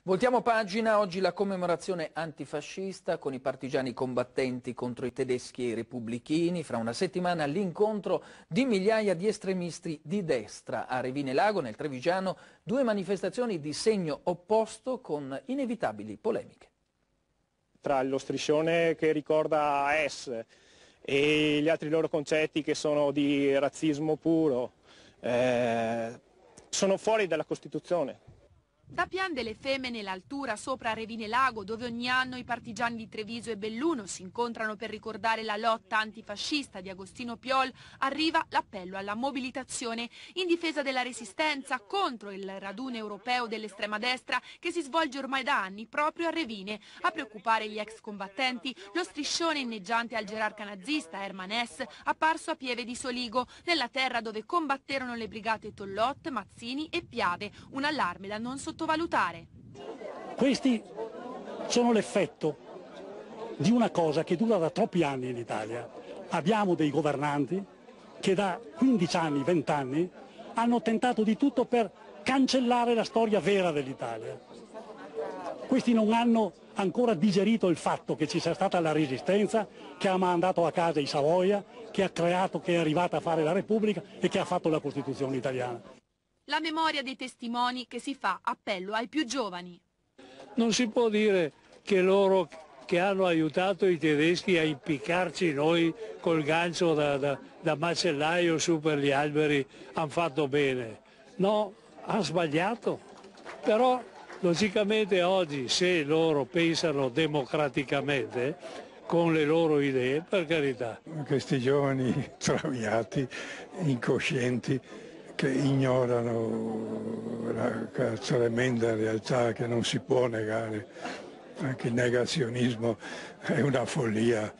Voltiamo pagina, oggi la commemorazione antifascista con i partigiani combattenti contro i tedeschi e i repubblichini. Fra una settimana l'incontro di migliaia di estremisti di destra a Revine Lago, nel Trevigiano, due manifestazioni di segno opposto con inevitabili polemiche. Tra lo striscione che ricorda AES e gli altri loro concetti che sono di razzismo puro, sono fuori dalla Costituzione. Da Pian delle Femmine l'altura sopra Revine Lago, dove ogni anno i partigiani di Treviso e Belluno si incontrano per ricordare la lotta antifascista di Agostino Piol, arriva l'appello alla mobilitazione in difesa della resistenza contro il raduno europeo dell'estrema destra che si svolge ormai da anni proprio a Revine. A preoccupare gli ex combattenti lo striscione inneggiante al gerarca nazista Hermann Hesse, apparso a Pieve di Soligo, nella terra dove combatterono le brigate Tollot, Mazzini e Piave, un allarme da non sottovalutare. Questi sono l'effetto di una cosa che dura da troppi anni in Italia. Abbiamo dei governanti che da 15 anni, 20 anni hanno tentato di tutto per cancellare la storia vera dell'Italia. Questi non hanno ancora digerito il fatto che ci sia stata la Resistenza, che ha mandato a casa i Savoia, che ha creato, che è arrivata a fare la Repubblica e che ha fatto la Costituzione italiana. La memoria dei testimoni che si fa appello ai più giovani. Non si può dire che loro che hanno aiutato i tedeschi a impiccarci noi col gancio da macellaio su per gli alberi hanno fatto bene. No, hanno sbagliato. Però logicamente oggi se loro pensano democraticamente con le loro idee, per carità. Questi giovani traviati, incoscienti, che ignorano la tremenda realtà che non si può negare. Anche il negazionismo è una follia.